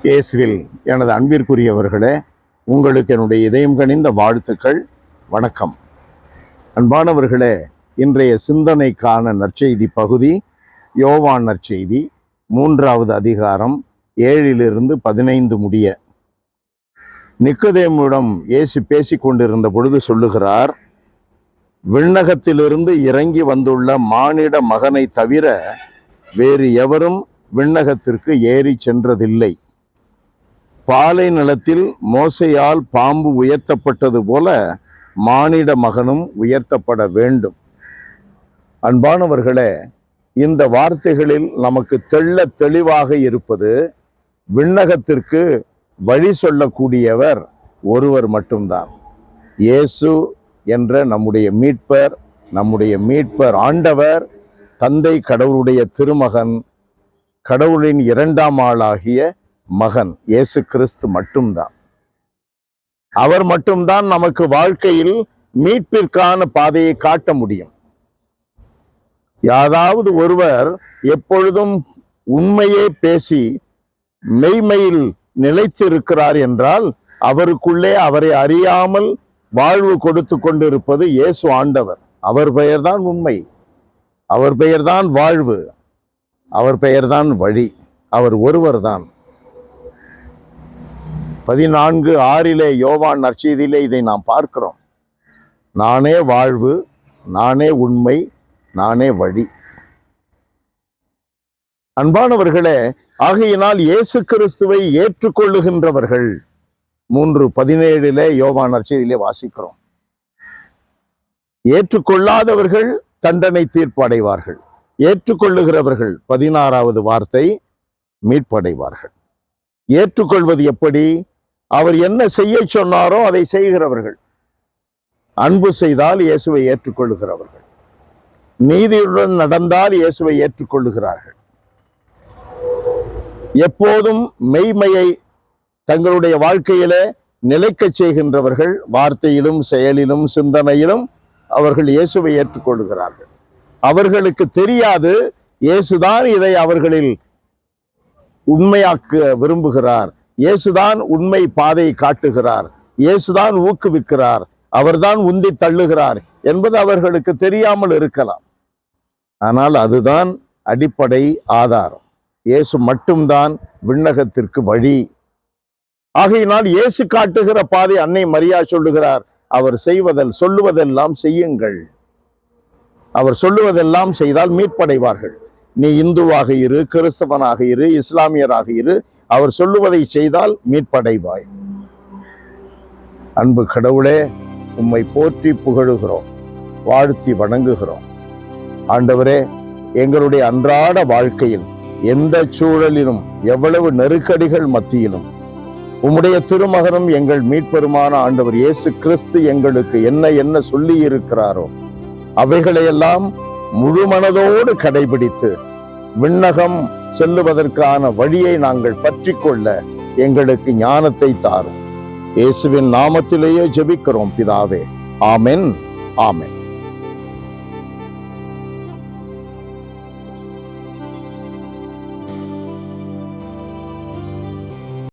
இயேசுவில் எனது அன்பிற்குரியவர்களே, உங்களுக்கு என்னுடைய இதயம் கனிந்த வாழ்த்துக்கள். வணக்கம். அன்பானவர்களே, இன்றைய சிந்தனைக்கான நற்செய்தி பகுதி யோவான் நற்செய்தி 3வது அதிகாரம் 7 15 முடிய. நிக்கோதேமுடன் இயேசு பேசிக் கொண்டிருந்த பொழுது சொல்லுகிறார், விண்ணகத்திலிருந்து இறங்கி வந்துள்ள மானிட மகனை தவிர வேறு எவரும் விண்ணகத்திற்கு ஏறி சென்றதில்லை. பாலை நிலத்தில் மோசையால் பாம்பு உயர்த்தப்பட்டது போல மானிட மகனும் உயர்த்தப்பட வேண்டும். அன்பானவர்களே, இந்த வார்த்தைகளில் நமக்கு தெளிவாக இருப்பது, விண்ணகத்திற்கு வழி சொல்லக்கூடியவர் ஒருவர் மட்டும்தான். இயேசு என்ற நம்முடைய மீட்பர் ஆண்டவர், தந்தை கடவுளுடைய திருமகன், கடவுளின் 2ஆம் ஆளாகிய மகன் இயேசு கிறிஸ்து மட்டும்தான். அவர் மட்டும்தான் நமக்கு வாழ்க்கையில் மீட்பிற்கான பாதையை காட்ட முடியும். யாராவது ஒருவர் எப்பொழுதும் உண்மையே பேசி மெய்மையில் நிலைத்திருக்கிறார் என்றால் அவருக்குள்ளே அவரை அறியாமல் வாழ்வு கொடுத்து கொண்டிருப்பது இயேசு ஆண்டவர். அவர் பெயர்தான் உண்மை, அவர் பெயர்தான் வாழ்வு, அவர் பெயர்தான் வழி. அவர் ஒருவர் தான். 14:6 யோவான் நற்செய்தியிலே இதை நாம் பார்க்கிறோம். நானே வாழ்வு, நானே உண்மை, நானே வழி. அன்பானவர்களே, ஆகையினால் இயேசு கிறிஸ்துவை ஏற்றுக்கொள்ளுகின்றவர்கள் 3:17 யோவான் நற்செய்தியிலே வாசிக்கிறோம். ஏற்றுக்கொள்ளாதவர்கள் தண்டனை தீர்ப்படைவார்கள். ஏற்றுக்கொள்ளுகிறவர்கள் 16வது வார்த்தை மீட்படைவார்கள். ஏற்றுக்கொள்வது எப்படி? அவர் என்ன செய்ய சொன்னாரோ அதை செய்கிறவர்கள். அன்பு செய்தால் இயேசுவை ஏற்றுக்கொள்ளுகிறவர்கள். நீதியுடன் நடந்தால் இயேசுவை ஏற்றுக்கொள்ளுகிறார்கள். எப்போதும் மெய்மையை தங்களுடைய வாழ்க்கையிலே நிலைக்க செய்கின்றவர்கள். வார்த்தையிலும் செயலிலும் சிந்தனையிலும் அவர்கள் இயேசுவை ஏற்றுக்கொள்கிறார்கள். அவர்களுக்கு தெரியாது இயேசுதான் இதை அவர்களில் உண்மையாக்க விரும்புகிறார். இயேசுதான் உண்மை பாதையை காட்டுகிறார். இயேசுதான் ஊக்குவிக்கிறார். அவர்தான் உந்தி தள்ளுகிறார் என்பது அவர்களுக்கு தெரியாமல் இருக்கலாம். ஆனால் அதுதான் அடிப்படை ஆதாரம். இயேசு மட்டும்தான் விண்ணகத்திற்கு வழி. ஆகையினால் இயேசு காட்டுகிற பாதை அன்னை மரியா சொல்லுகிறார், அவர் சொல்லுவதெல்லாம் செய்யுங்கள். அவர் சொல்லுவதெல்லாம் செய்தால் மீட்படைவார்கள். நீ இந்துவாக இரு, கிறிஸ்தவனாக இரு, இஸ்லாமியராக இரு, அவர் சொல்லுவதை செய்தால் மீட்படைவாய். அன்பு கடவுளே, உம்மை போற்றி புகழுகிறோம், வாழ்த்தி வணங்குகிறோம். ஆண்டவரே, எங்களுடைய அன்றாட வாழ்க்கையில் எந்த சூழலிலும், எவ்வளவு நெருக்கடிகள் மத்தியிலும் உம்முடைய திருமகனும் எங்கள் மீட்பெருமான ஆண்டவர் இயேசு கிறிஸ்து எங்களுக்கு என்ன சொல்லி இருக்கிறாரோ அவைகளையெல்லாம் முழு மனதோடு கடைபிடித்து விண்ணகம் செல்லுவதற்கான வழியை நாங்கள் பற்றி கொள்ள எங்களுக்கு ஞானத்தை தாரும். இயேசுவின் நாமத்திலேயே ஜெபிக்கிறோம் பிதாவே. ஆமென், ஆமென்.